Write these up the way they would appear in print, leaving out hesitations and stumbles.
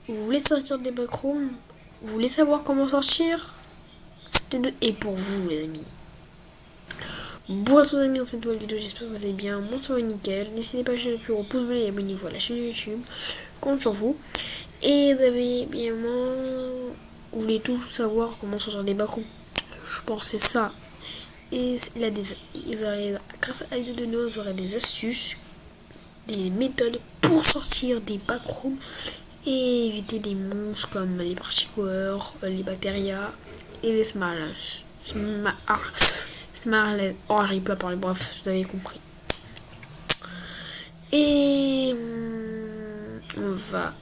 Vous voulez sortir des backrooms? Vous voulez savoir comment sortir? Et pour vous, les amis. Bonjour à tous les amis, dans cette nouvelle vidéo, j'espère que vous allez bien. Moi, ça va nickel. N'hésitez pas à lâcher le plus gros pouce bleu et abonnez-vous à la chaîne YouTube. Compte sur vous. Et vous avez bien, vous voulez tout savoir comment sortir des backrooms. Je pense que c'est ça. Et grâce à l'aide de nous, vous aurez des astuces, des méthodes pour sortir des backrooms et éviter des monstres comme les particueurs, les bactéria et les smartless. Oh, j'arrive pas à parler, bref, vous avez compris. Et on va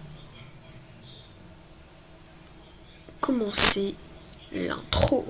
commencer l'intro.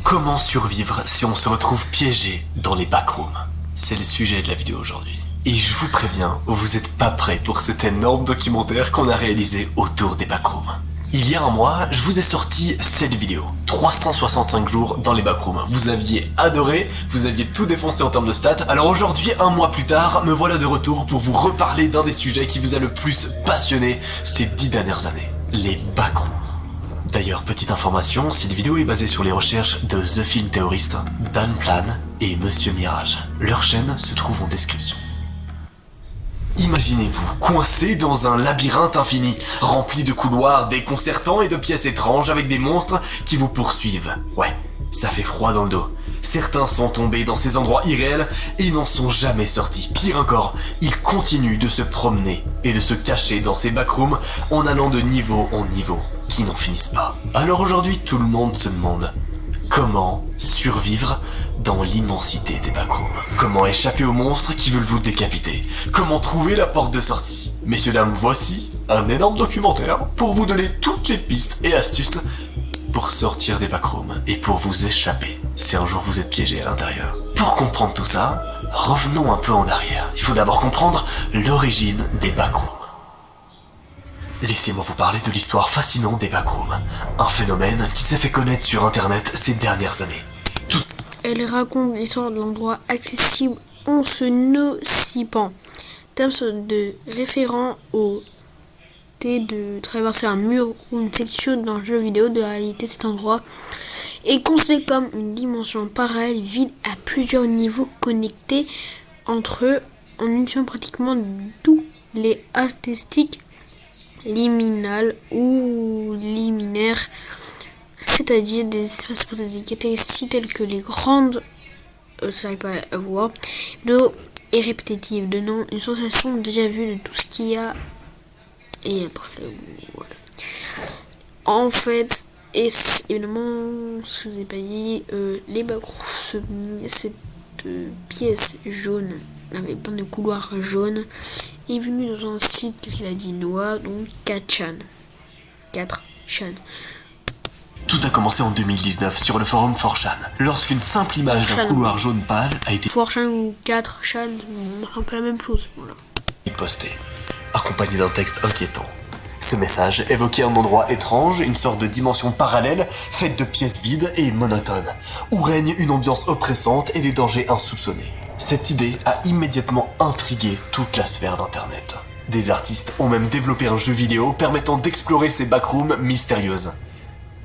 Comment survivre si on se retrouve piégé dans les backrooms? C'est le sujet de la vidéo aujourd'hui. Et je vous préviens, vous n'êtes pas prêts pour cet énorme documentaire qu'on a réalisé autour des backrooms. Il y a un mois, je vous ai sorti cette vidéo. 365 jours dans les backrooms. Vous aviez adoré, vous aviez tout défoncé en termes de stats. Alors aujourd'hui, un mois plus tard, me voilà de retour pour vous reparler d'un des sujets qui vous a le plus passionné ces 10 dernières années. Les backrooms. D'ailleurs, petite information, cette vidéo est basée sur les recherches de The Film Theorist, Dan Plan et Monsieur Mirage. Leur chaîne se trouve en description. Imaginez-vous coincé dans un labyrinthe infini, rempli de couloirs déconcertants et de pièces étranges avec des monstres qui vous poursuivent. Ouais, ça fait froid dans le dos. Certains sont tombés dans ces endroits irréels et n'en sont jamais sortis. Pire encore, ils continuent de se promener et de se cacher dans ces backrooms en allant de niveau en niveau, qui n'en finissent pas. Alors aujourd'hui, tout le monde se demande comment survivre dans l'immensité des backrooms. Comment échapper aux monstres qui veulent vous décapiter. Comment trouver la porte de sortie. Messieurs, dames, voici un énorme documentaire pour vous donner toutes les pistes et astuces pour sortir des backrooms et pour vous échapper si un jour vous êtes piégé à l'intérieur. Pour comprendre tout ça, revenons un peu en arrière. Il faut d'abord comprendre l'origine des backrooms. Laissez-moi vous parler de l'histoire fascinante des backrooms, un phénomène qui s'est fait connaître sur internet ces dernières années. Elle raconte l'histoire de l'endroit accessible en se nocipant. Terme de référent au de traverser un mur ou une section d'un jeu vidéo. De réalité, cet endroit est considéré comme une dimension parallèle vide à plusieurs niveaux connectés entre eux en utilisant pratiquement tous les statistiques liminales ou liminaires, c'est-à-dire des espaces posés des caractéristiques telles que les grandes ça n'arrive pas à voir, l'eau est répétitive, donnant une sensation déjà vue de tout ce qu'il y a. Et après, voilà. En fait, et évidemment, je vous ai pas dit, les backrooms, cette pièce jaune, avec plein de couloirs jaunes, est venue dans un site, qu'est-ce qu'il a dit, Noah, donc 4chan. Tout a commencé en 2019 sur le forum 4chan, lorsqu'une simple image d'un couloir jaune pâle a été 4chan ou 4chan, un peu la même chose, voilà. Postée, accompagné d'un texte inquiétant. Ce message évoquait un endroit étrange, une sorte de dimension parallèle, faite de pièces vides et monotones, où règne une ambiance oppressante et des dangers insoupçonnés. Cette idée a immédiatement intrigué toute la sphère d'internet. Des artistes ont même développé un jeu vidéo permettant d'explorer ces backrooms mystérieuses.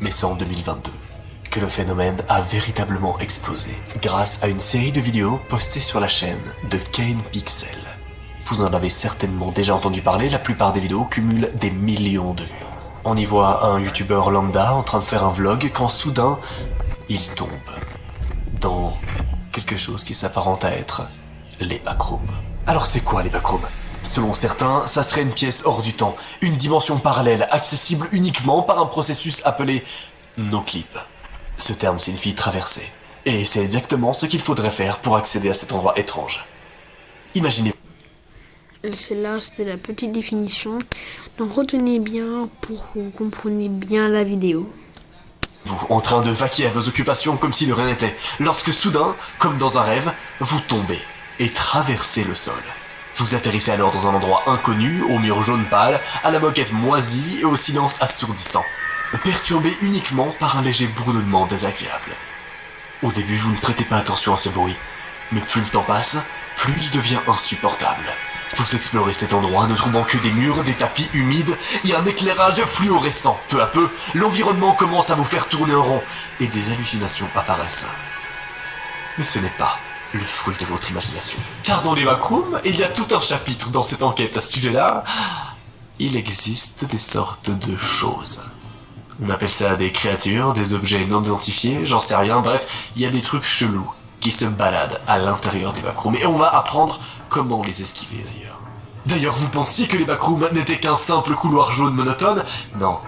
Mais c'est en 2022 que le phénomène a véritablement explosé, grâce à une série de vidéos postées sur la chaîne de Kane Pixel. Vous en avez certainement déjà entendu parler, la plupart des vidéos cumulent des millions de vues. On y voit un youtubeur lambda en train de faire un vlog quand soudain, il tombe dans quelque chose qui s'apparente à être les backrooms. Alors c'est quoi les backrooms ? Selon certains, ça serait une pièce hors du temps, une dimension parallèle, accessible uniquement par un processus appelé no-clip. Ce terme signifie traverser, et c'est exactement ce qu'il faudrait faire pour accéder à cet endroit étrange. Imaginez. Celle-là, c'était la petite définition. Donc retenez bien pour que vous compreniez bien la vidéo. Vous, en train de vaquer à vos occupations comme si de rien n'était, lorsque soudain, comme dans un rêve, vous tombez et traversez le sol. Vous atterrissez alors dans un endroit inconnu, aux murs jaune pâle, à la moquette moisie et au silence assourdissant, perturbé uniquement par un léger bourdonnement désagréable. Au début, vous ne prêtez pas attention à ce bruit, mais plus le temps passe, plus il devient insupportable. Vous explorez cet endroit, ne trouvant que des murs, des tapis humides et un éclairage fluorescent. Peu à peu, l'environnement commence à vous faire tourner en rond et des hallucinations apparaissent. Mais ce n'est pas le fruit de votre imagination. Car dans les backrooms, il y a tout un chapitre dans cette enquête à ce sujet-là. Il existe des sortes de choses. On appelle ça des créatures, des objets non identifiés, j'en sais rien, bref, il y a des trucs chelous qui se baladent à l'intérieur des backrooms. Et on va apprendre comment les esquiver d'ailleurs. D'ailleurs, vous pensiez que les backrooms n'étaient qu'un simple couloir jaune monotone? Non,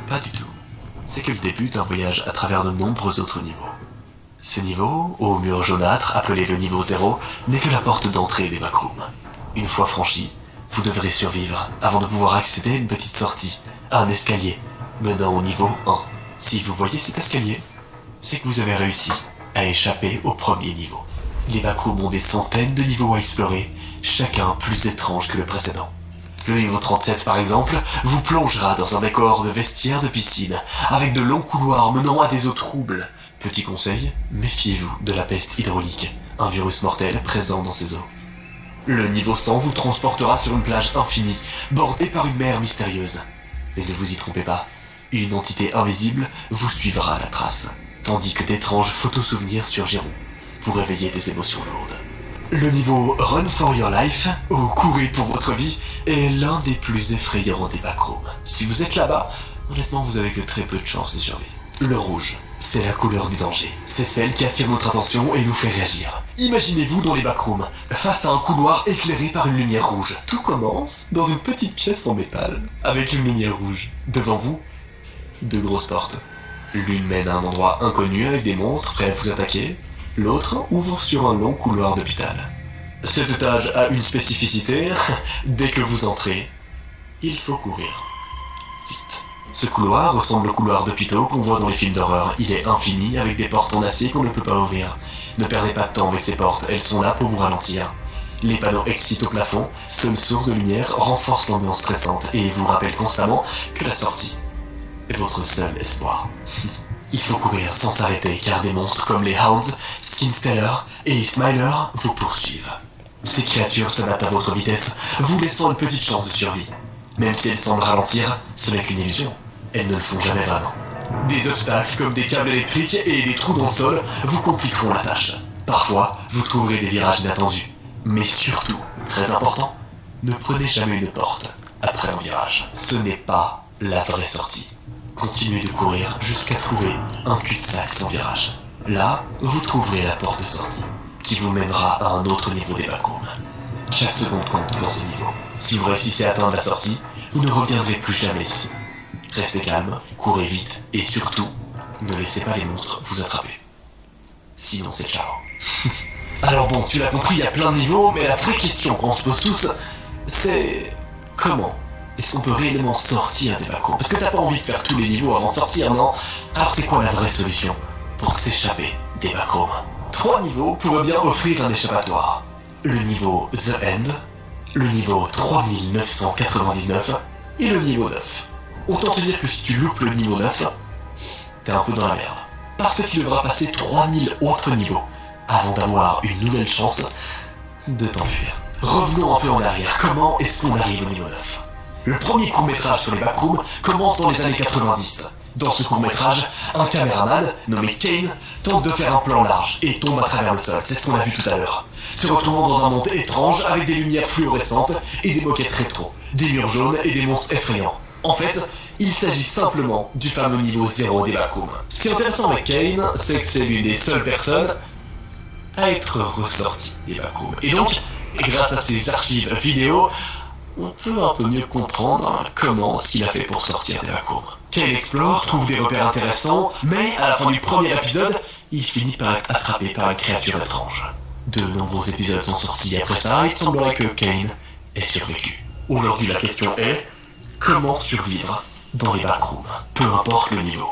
pas du tout. C'est que le début d'un voyage à travers de nombreux autres niveaux. Ce niveau, au mur jaunâtre, appelé le niveau 0, n'est que la porte d'entrée des backrooms. Une fois franchi, vous devrez survivre avant de pouvoir accéder à une petite sortie, à un escalier, menant au niveau 1. Si vous voyez cet escalier, c'est que vous avez réussi à échapper au premier niveau. Les backrooms ont des centaines de niveaux à explorer, chacun plus étrange que le précédent. Le niveau 37 par exemple, vous plongera dans un décor de vestiaire de piscine, avec de longs couloirs menant à des eaux troubles. Petit conseil, méfiez-vous de la peste hydraulique, un virus mortel présent dans ces eaux. Le niveau 100 vous transportera sur une plage infinie, bordée par une mer mystérieuse. Mais ne vous y trompez pas, une entité invisible vous suivra à la trace, tandis que d'étranges photosouvenirs surgiront pour réveiller des émotions lourdes. Le niveau Run for Your Life, ou Courez pour votre vie, est l'un des plus effrayants des backrooms. Si vous êtes là-bas, honnêtement vous avez que très peu de chances de survie. Le rouge, c'est la couleur du danger. C'est celle qui attire notre attention et nous fait réagir. Imaginez-vous dans les backrooms, face à un couloir éclairé par une lumière rouge. Tout commence dans une petite pièce en métal, avec une lumière rouge. Devant vous, deux grosses portes. L'une mène à un endroit inconnu avec des monstres prêts à vous attaquer. L'autre ouvre sur un long couloir d'hôpital. Cet étage a une spécificité. Dès que vous entrez, il faut courir. Vite. Ce couloir ressemble au couloir d'hôpitaux qu'on voit dans les films d'horreur. Il est infini avec des portes en acier qu'on ne peut pas ouvrir. Ne perdez pas de temps avec ces portes, elles sont là pour vous ralentir. Les panneaux excitent au plafond, sonne source de lumière, renforcent l'ambiance stressante et vous rappellent constamment que la sortie est votre seul espoir. Il faut courir sans s'arrêter car des monstres comme les Hounds, Skinsteller et Smiler vous poursuivent. Ces créatures se battent à votre vitesse, vous laissant une petite chance de survie. Même si elles semblent ralentir, ce n'est qu'une illusion. Elles ne le font jamais vraiment. Des obstacles comme des câbles électriques et des trous dans le sol vous compliqueront la tâche. Parfois, vous trouverez des virages inattendus. Mais surtout, très important, ne prenez jamais une porte après un virage. Ce n'est pas la vraie sortie. Continuez de courir jusqu'à trouver un cul-de-sac sans virage. Là, vous trouverez la porte de sortie, qui vous mènera à un autre niveau des backrooms. Chaque seconde compte dans ces niveaux. Si vous réussissez à atteindre la sortie, vous ne reviendrez plus jamais ici. Restez calme, courez vite, et surtout, ne laissez pas les monstres vous attraper. Sinon c'est ciao. Alors bon, tu l'as compris, il y a plein de niveaux, mais la vraie question qu'on se pose tous, c'est... comment est-ce qu'on peut réellement sortir des backrooms? Parce que t'as pas envie de faire tous les niveaux avant de sortir, non? Alors c'est quoi la vraie solution pour s'échapper des backrooms? 3 niveaux pourraient bien offrir un échappatoire. Le niveau The End, le niveau 3999 et le niveau 9. Autant te dire que si tu loupes le niveau 9, t'es un peu dans la merde. Parce que tu devras passer 3000 autres niveaux avant d'avoir une nouvelle chance de t'enfuir. Revenons un peu en arrière. Comment est-ce qu'on arrive au niveau 9? Le premier court-métrage sur les backrooms commence dans les années 90. Dans ce court-métrage, un caméraman, nommé Kane, tente de faire un plan large et tombe à travers le sol, c'est ce qu'on a vu tout à l'heure. Se retrouvant dans un monde étrange avec des lumières fluorescentes et des moquettes rétro, des murs jaunes et des monstres effrayants. En fait, il s'agit simplement du fameux niveau 0 des backrooms. Ce qui est intéressant avec Kane, c'est que c'est l'une des seules personnes à être ressortie des backrooms. Et donc, grâce à ses archives vidéo, on peut un peu mieux comprendre comment ce qu'il a fait pour sortir des backrooms. Kane explore, trouve des repères intéressants, mais à la fin du premier épisode, il finit par être attrapé par une créature étrange. De nombreux épisodes sont sortis après ça, il semblerait que Kane ait survécu. Aujourd'hui, la question est comment survivre dans les backrooms, peu importe le niveau.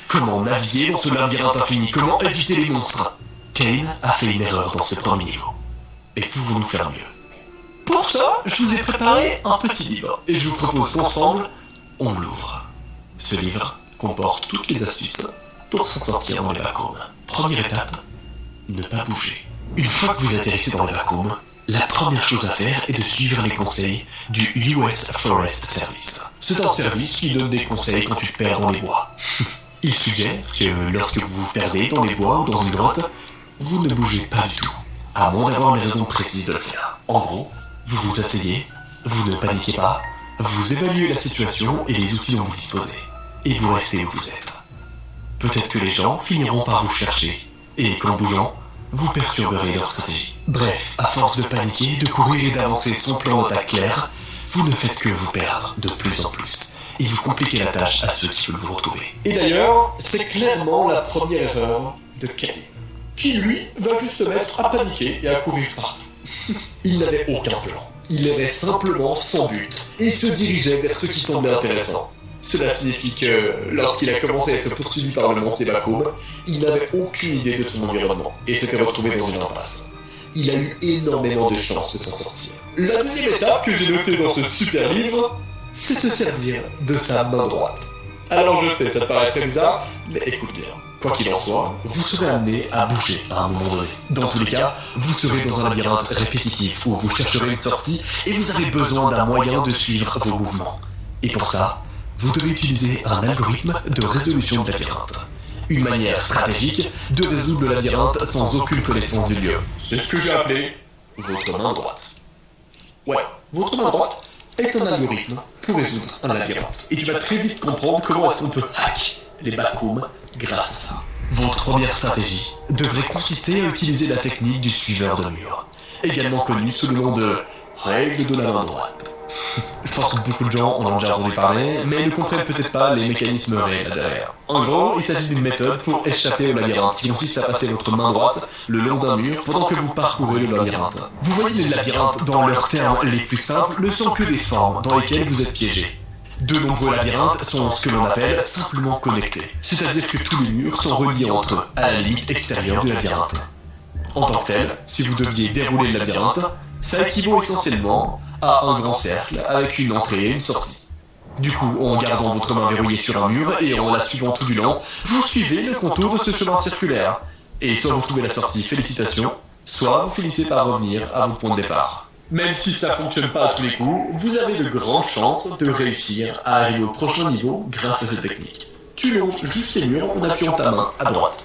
Comment naviguer dans ce labyrinthe infini, comment éviter les monstres. Kane a fait une erreur dans ce premier niveau. Et pouvons-nous faire mieux? Pour ça, je vous ai préparé un petit livre, et je vous propose qu'ensemble, on l'ouvre. Ce livre comporte toutes les astuces pour s'en sortir dans les backrooms. Première étape, ne pas bouger. Une fois que vous atterrissez dans les backrooms, la première chose à faire est de suivre les conseils du US Forest Service. C'est un service qui donne des conseils quand tu te perds dans les bois. Il suggère que lorsque vous vous perdez dans les bois ou dans une grotte, vous ne bougez pas du tout, à moins d'avoir une raison précise de le faire. En gros, vous vous asseyez, vous ne paniquez pas, vous évaluez la situation et les outils dont vous disposez, et vous restez où vous êtes. Peut-être que les gens finiront par vous chercher, et qu'en bougeant, vous perturberez leur stratégie. Bref, à force de paniquer, de courir et d'avancer sans plan d'attaque clair, vous ne faites que vous perdre de plus en plus, et vous compliquez la tâche à ceux qui veulent vous retrouver. Et d'ailleurs, c'est clairement la première erreur de Kane, qui lui va juste se mettre à paniquer et à courir partout. Il n'avait aucun plan. Il errait simplement sans but et se dirigeait vers ce qui semblait intéressant. Cela signifie que, lorsqu'il a commencé à être poursuivi par le monstre des backrooms, il n'avait aucune idée de son environnement et s'était retrouvé dans une impasse. Il a eu énormément de chance de s'en sortir. La deuxième étape que j'ai notée dans ce super livre, c'est se servir de sa main droite. Alors je sais, ça te paraît très bizarre, mais écoute bien. Quoi qu'il en soit, vous serez amené à bouger à un moment donné. Dans tous les cas, vous serez dans un labyrinthe répétitif où vous chercherez une sortie et vous avez besoin d'un moyen de suivre vos mouvements. Et pour ça, vous devez utiliser un algorithme de résolution de labyrinthe. Une manière stratégique de résoudre le labyrinthe sans aucune connaissance du lieu. C'est ce que j'ai appelé votre main droite. Ouais, votre main droite est un algorithme pour résoudre un labyrinthe. Et tu vas très vite comprendre comment est-ce qu'on peut hack les backrooms grâce à ça. Votre première stratégie devrait consister à utiliser la technique du suiveur de mur, également connue sous le nom de règle de la main droite. Je pense que beaucoup de gens en ont déjà entendu parler, mais ne comprennent peut-être pas les mécanismes réels derrière. En gros, il s'agit d'une méthode pour échapper au labyrinthe qui consiste à passer votre main droite le long d'un mur pendant que vous parcourez le labyrinthe. Vous voyez, les labyrinthes, dans leurs termes les plus simples, ne sont que des formes dans lesquelles vous êtes piégé. De nombreux labyrinthes sont ce que l'on appelle simplement connectés, c'est-à-dire que tous les murs sont reliés entre eux, à la limite extérieure du labyrinthe. En tant que tel, si vous deviez dérouler le labyrinthe, ça équivaut essentiellement à un grand cercle avec une entrée et une sortie. Du coup, en gardant votre main verrouillée sur un mur et en la suivant tout du long, vous suivez le contour de ce chemin circulaire. Et soit vous trouvez la sortie, félicitations, soit vous finissez par revenir à vos points de départ. Même si ça fonctionne pas à tous les coups, vous avez de grandes chances de réussir à arriver au prochain niveau grâce à cette technique. Tu longes juste les murs en appuyant ta main à droite.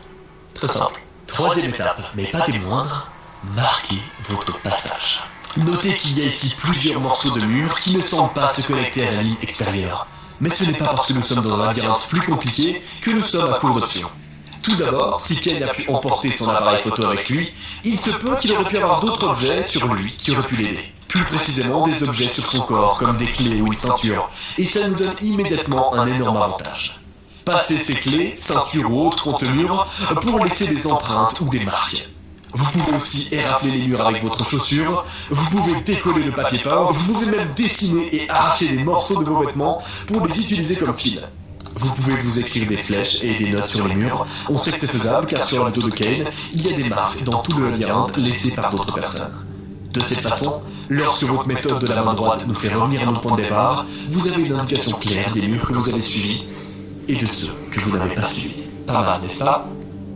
Très simple. Troisième étape, mais pas des moindres, marquez votre passage. Notez qu'il y a ici plusieurs morceaux de murs qui ne semblent pas se connecter à la ligne extérieure. Mais ce n'est pas parce que nous sommes dans un labyrinthe plus compliqué que nous sommes à court d'options. Tout d'abord, si Kane a pu emporter son appareil photo avec lui, il se peut qu'il aurait pu avoir d'autres objets sur lui qui auraient pu l'aider. Plus précisément des objets sur son corps, comme des clés ou une ceinture, et ça nous donne immédiatement un énorme avantage. Passez ces clés, ceintures ou autres contre le mur pour laisser des empreintes ou des marques. Vous pouvez aussi érafler les murs avec votre chaussure, vous pouvez décoller le papier peint, vous pouvez même dessiner et arracher des morceaux de vos vêtements pour les utiliser comme fil. Vous pouvez vous écrire des flèches et des notes sur les murs. On sait que c'est faisable car sur le dos de Kane, il y a des marques dans tout le labyrinthe laissées par d'autres personnes. De cette façon, lorsque votre méthode de la main droite nous fait revenir à notre point de départ, vous avez une indication claire des murs que vous avez suivis et de ceux que vous n'avez pas suivis. Pas mal, n'est-ce pas?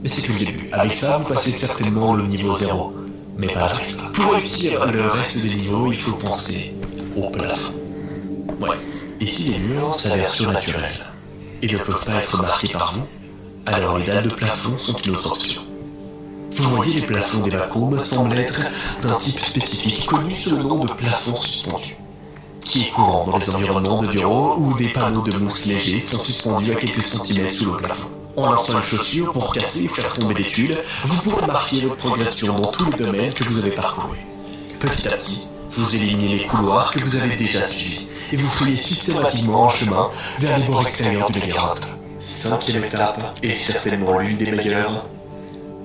Mais c'est que le début. Avec ça, vous passez certainement le niveau 0, mais pas le reste. Pour réussir le reste des niveaux, il faut penser au plafond. Ouais, ici les murs s'avèrent surnaturels et ne peuvent pas être marqués par vous, alors les dalles de plafond sont une autre option. Vous voyez, les plafonds des backrooms semblent être d'un type spécifique connu sous le nom de plafond suspendu, qui est courant dans les environnements de bureaux où des panneaux de mousse légers sont suspendus à quelques centimètres sous le plafond. En lançant une chaussure pour casser ou faire tomber des tuiles, vous pourrez marquer votre progression dans tous les domaines que vous avez parcourus. Petit à petit, vous éliminez les couloirs que vous avez déjà suivis et vous fouillez systématiquement en chemin vers les bords extérieurs du labyrinthe. Cinquième étape, et certainement l'une des meilleures,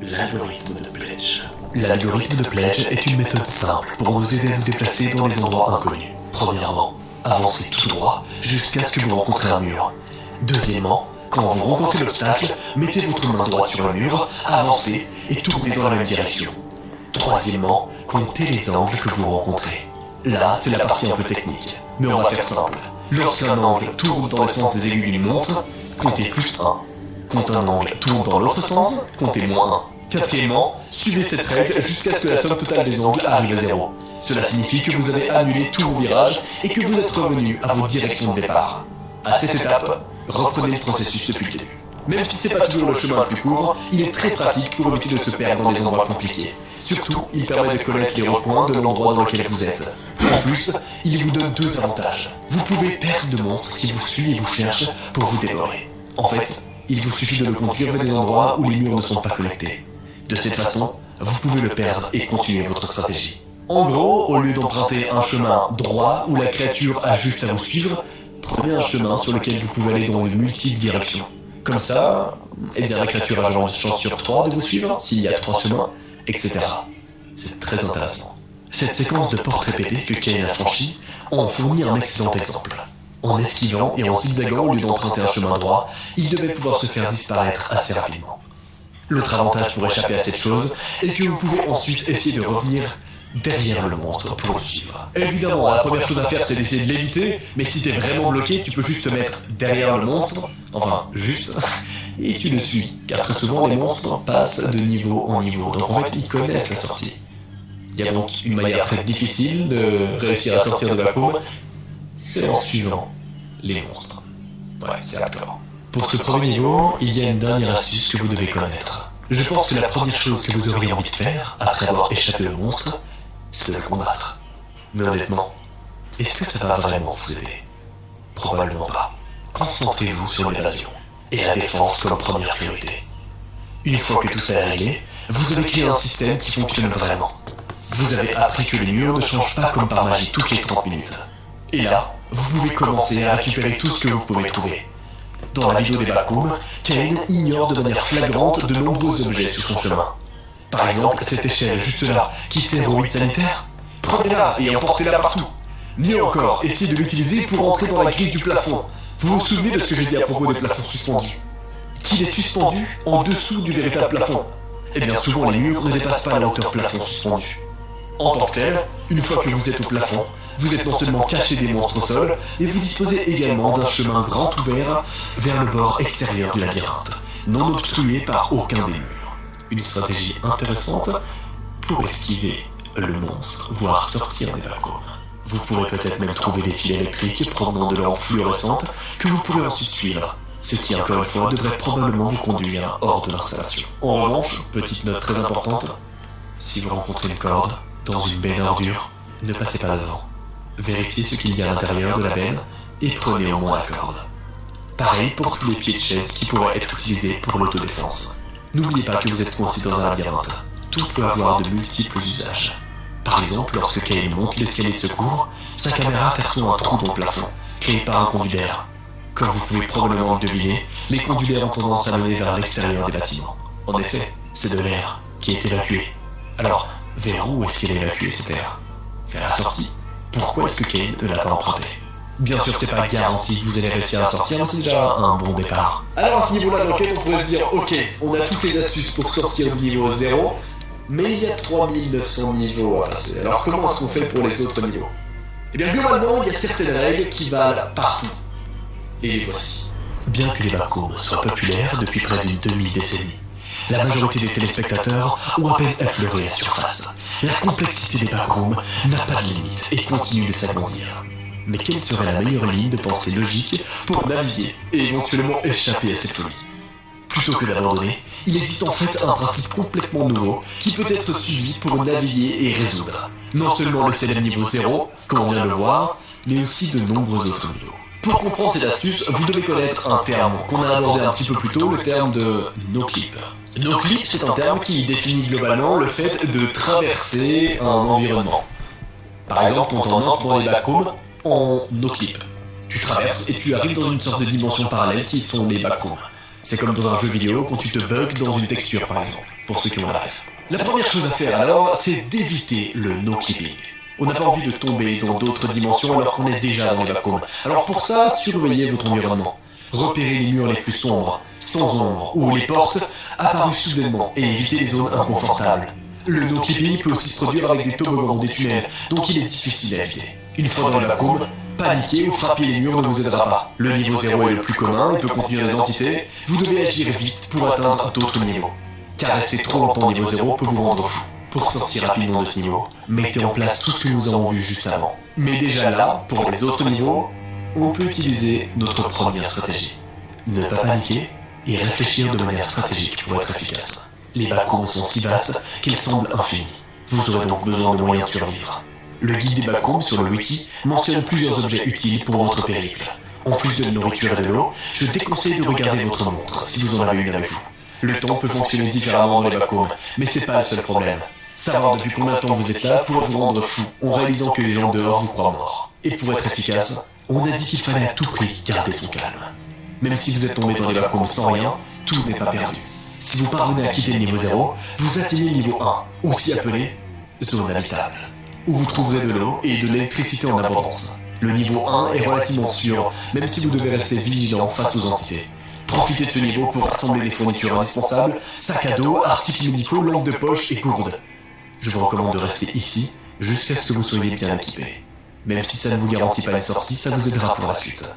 L'algorithme de Bletch. L'algorithme de Pledge est une méthode simple pour vous aider à vous déplacer dans les endroits inconnus. Premièrement, avancez tout droit jusqu'à ce que vous rencontrez un mur. Deuxièmement, quand vous rencontrez l'obstacle, mettez votre main droite sur le mur, avancez et tournez dans la même direction. Troisièmement, comptez les angles que vous rencontrez. Là, c'est la partie un peu technique, mais on va faire simple. Lorsqu'un angle tourne dans le sens des aiguilles d'une montre, comptez +1. Quand un angle tourne dans l'autre sens, comptez -1. Quatrièmement, suivez cette règle jusqu'à ce que la somme totale des angles arrive à 0. Cela signifie que vous avez annulé tous vos virages et que vous êtes revenu à vos directions de départ. À cette étape, reprenez le processus depuis le début. Même si c'est pas toujours le chemin le plus court, il est très pratique pour éviter de se perdre dans les endroits compliqués. Surtout, il permet de connaître les recoins de l'endroit dans lequel vous êtes. En plus, il vous donne 2 avantages. Vous pouvez perdre de monstres qui vous suivent et vous cherchent pour vous dévorer. En fait, il vous suffit de le conduire vers des endroits où les murs ne sont pas connectés. De cette façon, vous pouvez le perdre et continuer votre stratégie. En gros, au lieu d'emprunter un chemin droit où la créature a juste à vous suivre, prenez un chemin sur lequel vous pouvez aller dans de multiples directions. Comme ça, eh bien la créature a genre une chance sur 3 de vous suivre, s'il y a 3 chemins, etc. C'est très intéressant. Cette séquence de portes répétées que Kain a franchie en fournit un excellent exemple. En esquivant et en zigzagant au lieu d'emprunter un chemin droit, il devait pouvoir se faire disparaître assez rapidement. L'autre avantage pour échapper à cette chose est que vous pouvez ensuite essayer de revenir derrière le monstre pour le suivre. Évidemment, la première chose à faire c'est d'essayer de l'éviter, mais si t'es vraiment bloqué, tu peux juste te mettre derrière le monstre, enfin juste, et tu le suis, car très souvent les monstres passent de niveau en niveau, donc en fait ils connaissent la sortie. Il y a donc une manière très difficile de réussir à sortir de Bakum, c'est en suivant les monstres. Ouais, c'est hardcore. Pour ce premier niveau, il y a une dernière astuce que vous devez connaître. Je pense que la première chose que vous auriez envie de faire, après avoir échappé au monstre, c'est de le combattre. Mais honnêtement, est-ce que ça va vraiment vous aider? Probablement pas. Concentrez-vous sur l'évasion et la défense comme première priorité. Une fois que tout ça est réglé, vous avez créé un système qui fonctionne vraiment. Vous avez appris que les murs ne changent pas comme par magie toutes les 30 minutes. Et là, vous pouvez commencer à récupérer tout ce que vous pouvez trouver. Dans la vidéo des Bakum, Kain ignore de manière flagrante de nombreux objets sur son chemin. Par exemple, cette échelle juste là, qui sert au 8 sanitaire, prenez-la et emportez-la partout. Mieux encore, essayez de l'utiliser pour entrer dans la grille du plafond. Vous vous souvenez de ce que j'ai dit à propos des plafonds suspendus? Qu'il est suspendu en dessous du véritable plafond. Et bien souvent les murs ne dépassent pas la hauteur plafond suspendu. En tant que tel, une fois que vous êtes au plafond, vous êtes non seulement caché des monstres au sol, mais vous disposez également d'un chemin grand ouvert vers le bord extérieur du labyrinthe, non obstrué par aucun des murs. Une stratégie intéressante pour esquiver le monstre, voire sortir des Bakum. Vous pourrez peut-être même trouver des fils électriques provenant de lampes fluorescentes que vous pourrez ensuite suivre, ce qui encore une fois devrait probablement vous conduire hors de l'installation. En revanche, petite note très importante, si vous rencontrez une corde dans une benne à ordures, ne passez pas devant. Vérifiez ce qu'il y a à l'intérieur de la benne et prenez au moins la corde. Pareil pour tous les pieds de chaise qui pourraient être utilisés pour l'autodéfense. N'oubliez pas que vous êtes coincé dans un labyrinthe. Tout peut avoir de multiples usages. Par exemple, lorsque Kain monte l'escalier de secours, sa caméra perçoit un trou dans le plafond, créé par un conduit d'air. Comme vous pouvez probablement le deviner, les conduits d'air ont tendance à mener vers l'extérieur des bâtiments. En effet, c'est de l'air qui est évacué. Alors, vers où est-ce qu'il a évacué cet air? Vers la sortie. Pourquoi est-ce que Kain ne l'a pas emprunté? Bien sûr, c'est pas garanti que vous allez réussir à sortir, mais c'est déjà un bon départ. Alors à ce niveau-là de l'enquête, on pourrait se dire, ok, on a toutes les astuces pour sortir du niveau 0, mais il y a 3900 niveaux à passer. Alors comment est-ce qu'on fait pour les autres niveaux? Eh bien globalement, il y a certaines règles qui valent partout. Et les voici. Bien que les Bakum soient populaires depuis près d'une demi-décennie, la majorité des téléspectateurs ont à peine effleuré la surface. La complexité des Bakum n'a pas de limite et continue de s'agrandir. Mais quelle serait la meilleure ligne de pensée logique pour naviguer et éventuellement échapper à cette folie? Plutôt que d'abandonner, il existe en fait un principe complètement nouveau qui peut être suivi pour naviguer et résoudre. Non seulement le célèbre niveau 0, comme on vient de le voir, mais aussi de nombreux autres niveaux. Pour comprendre cette astuce, vous devez connaître un terme qu'on a abordé un petit peu plus tôt, le terme de no-clip. No-clip, c'est un terme qui définit globalement le fait de traverser un environnement. Par exemple, quand on entre dans les Bakum, en no-clip. Tu traverses et tu arrives dans une sorte de dimension parallèle qui sont les Bakum. C'est comme dans un jeu vidéo quand tu te bugs dans une texture par exemple, pour ceux qui ont la ref. La première chose à faire alors, c'est d'éviter le no-clipping. On n'a pas envie de tomber dans d'autres dimensions alors qu'on est déjà dans les vacuums. Alors pour ça, surveillez votre environnement. Repérez les murs les plus sombres, sans ombre, ou les portes apparues soudainement et évitez les zones inconfortables. Le no-clipping peut aussi se produire avec des toboggans, des tunnels, donc il est difficile à éviter. Une fois dans les vacuums, paniquer ou frapper les murs ne vous aidera pas. Le niveau 0 est le plus commun, il peut contenir des entités, vous devez agir vite pour atteindre d'autres niveaux. Car rester trop longtemps au niveau 0 peut vous rendre fou. Pour sortir rapidement de ce niveau, mettez en place tout ce que nous avons vu juste avant. Mais déjà là, pour les autres niveaux, on peut utiliser notre première stratégie. Ne pas paniquer et réfléchir de manière stratégique pour être efficace. Les vacuums sont si vastes qu'ils semblent infinis. Vous aurez donc besoin de moyens de survivre. Le guide des vacuums sur le wiki mentionne plusieurs objets utiles pour votre périple. En plus de la nourriture et de l'eau, je déconseille de regarder votre montre si vous en avez une avec vous. Le temps peut fonctionner différemment dans les vacuums, mais c'est pas le seul problème. Savoir depuis combien de temps vous êtes là pourrait vous rendre fou en réalisant que les gens dehors vous croient mort. Et pour être efficace, on a dit qu'il fallait à tout prix garder son calme. Même si vous êtes tombé dans les vacuums sans rien, tout n'est pas perdu. Si vous parvenez à quitter le niveau 0, vous atteignez le niveau 1, aussi appelé zone habitable, où vous trouverez de l'eau et de l'électricité en abondance. Le niveau 1 est relativement sûr, même si vous devez rester vigilant face aux entités. Profitez de ce niveau pour rassembler les fournitures indispensables, sacs à dos, articles médicaux, lampes de poche et gourdes. Je vous recommande de rester ici, jusqu'à ce que vous soyez bien équipé. Même si ça ne vous garantit pas une sortie, ça vous aidera pour la suite.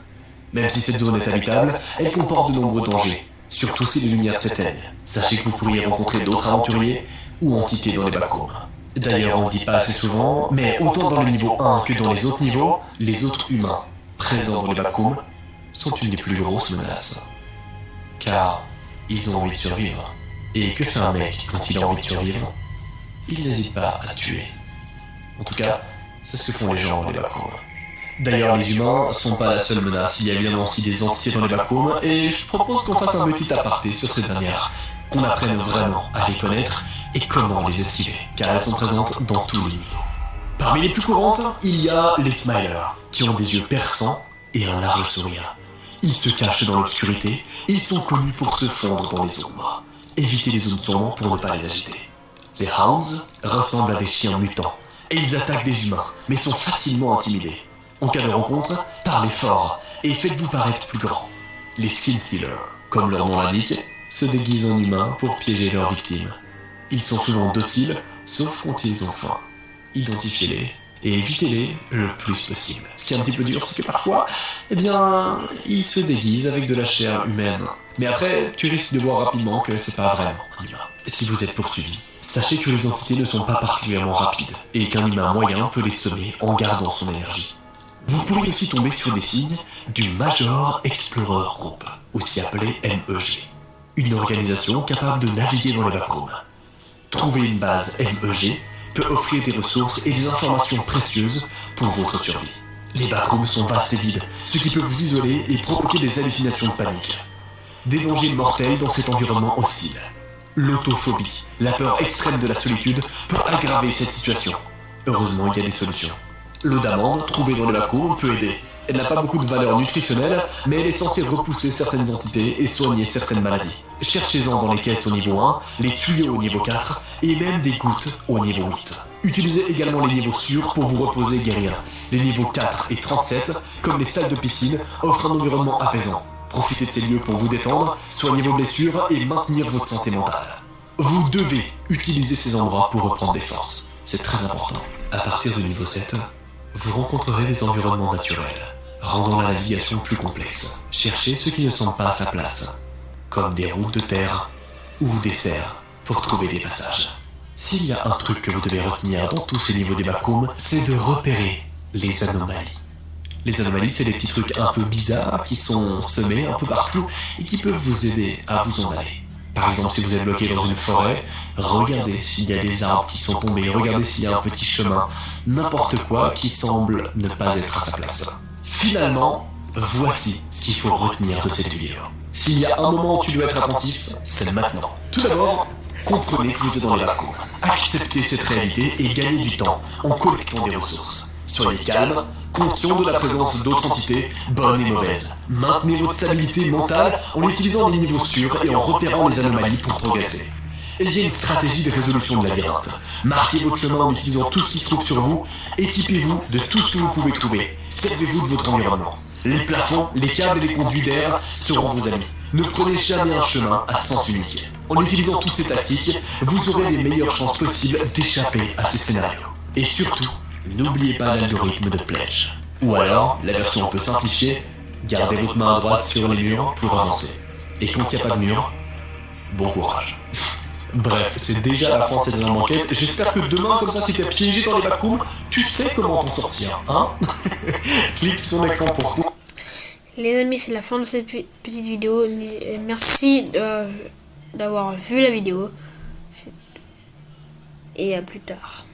Même si cette zone est habitable, elle comporte de nombreux dangers, surtout si les lumières s'éteignent. Sachez que vous pourriez rencontrer d'autres aventuriers ou entités dans les vacuums. D'ailleurs, on ne le dit pas assez souvent, mais autant dans le niveau 1 que dans les autres niveaux, les autres humains présents dans les vacuums sont une des plus grosses menaces. Car ils ont envie de survivre. Et que fait un mec quand il a envie de survivre? Il n'hésite pas à tuer. En tout cas, c'est ce que font les gens dans les vacuums. D'ailleurs, les humains sont pas la seule menace, il y a évidemment aussi des entités dans les vacuums, et je propose qu'on fasse un petit aparté sur ces dernières, qu'on apprenne vraiment à les connaître et comment les esquiver, car elles sont présentes dans tous les niveaux. Parmi les plus courantes, il y a les smilers, qui ont des yeux perçants et un large sourire. Ils se cachent dans l'obscurité et ils sont connus pour se fondre dans les ombres. Évitez les zones sombres pour ne pas les agiter. Les hounds ressemblent à des chiens mutants, et ils attaquent des humains, mais sont facilement intimidés. En cas de rencontre, parlez fort, et faites-vous paraître plus grand. Les skin stealers, comme leur nom l'indique, se déguisent en humains pour piéger leurs victimes. Ils sont souvent dociles, sauf quand ils ont faim. Identifiez-les, et évitez-les le plus possible. Ce qui est un petit peu dur, c'est que parfois, ils se déguisent avec de la chair humaine. Mais après, tu risques de voir rapidement que c'est pas vraiment un humain. Si vous êtes poursuivi, sachez que les entités ne sont pas particulièrement rapides, et qu'un humain moyen peut les semer en gardant son énergie. Vous pourriez aussi tomber sur des signes du Major Explorer Group, aussi appelé MEG, une organisation capable de naviguer dans les vacuums. Trouver une base MEG peut offrir des ressources et des informations précieuses pour votre survie. Les vacuums sont vastes et vides, ce qui peut vous isoler et provoquer des hallucinations de panique. Des dangers mortels dans cet environnement hostile. L'autophobie, la peur extrême de la solitude, peut aggraver cette situation. Heureusement, il y a des solutions. L'eau d'amande, trouvée dans les vacuums, peut aider. Elle n'a pas beaucoup de valeur nutritionnelle, mais elle est censée repousser certaines entités et soigner certaines maladies. Cherchez-en dans les caisses au niveau 1, les tuyaux au niveau 4, et même des gouttes au niveau 8. Utilisez également les niveaux sûrs pour vous reposer et guérir. Les niveaux 4 et 37, comme les salles de piscine, offrent un environnement apaisant. Profitez de ces lieux pour vous détendre, soigner vos blessures et maintenir votre santé mentale. Vous devez utiliser ces endroits pour reprendre des forces. C'est très important. À partir du niveau 7, vous rencontrerez des environnements naturels, rendant la navigation plus complexe. Cherchez ce qui ne semble pas à sa place, comme des routes de terre ou des serres pour trouver des passages. S'il y a un truc que vous devez retenir dans tous ces niveaux des vacuums, c'est de repérer les anomalies. Les anomalies, c'est des petits trucs un peu bizarres qui sont semés un peu partout et qui peuvent vous aider à vous en aller. Par exemple, si vous êtes bloqué dans une forêt, regardez s'il y a des arbres qui sont tombés, regardez s'il y a un petit chemin, n'importe quoi qui semble ne pas être à sa place. Finalement, voici ce qu'il faut retenir de cette vidéo. S'il y a un moment où tu dois être attentif, c'est maintenant. Tout d'abord, comprenez que vous êtes dans les vacuums. Acceptez cette réalité et gagnez du temps en collectant des ressources. Soyez calme, conscient de la présence d'autres entités, bonnes et mauvaises. Maintenez votre stabilité mentale en utilisant des niveaux sûrs et en repérant les anomalies pour progresser. Ayez une stratégie de résolution de labyrinthe. Marquez votre chemin en utilisant tout ce qui se trouve sur vous. Équipez-vous de tout ce que vous pouvez trouver. Servez-vous de votre environnement. Les plafonds, les câbles et les conduits d'air seront vos amis. Ne prenez jamais un chemin à sens unique. En utilisant toutes ces tactiques, vous aurez les meilleures chances possibles d'échapper à ces scénarios. Et surtout, n'oubliez pas l'algorithme de Pledge. Ou alors, la version un peu simplifiée, gardez votre main droite sur les murs pour avancer. Et quand il n'y a pas de mur, bon courage. Bref, c'est déjà la fin de cette dernière enquête. J'espère que demain, comme ça, si t'es piégé dans les backrooms, tu sais comment t'en sortir, hein. Clique sur l'écran pour tout. Les amis, c'est la fin de cette petite vidéo. Merci d'avoir vu la vidéo. Et à plus tard.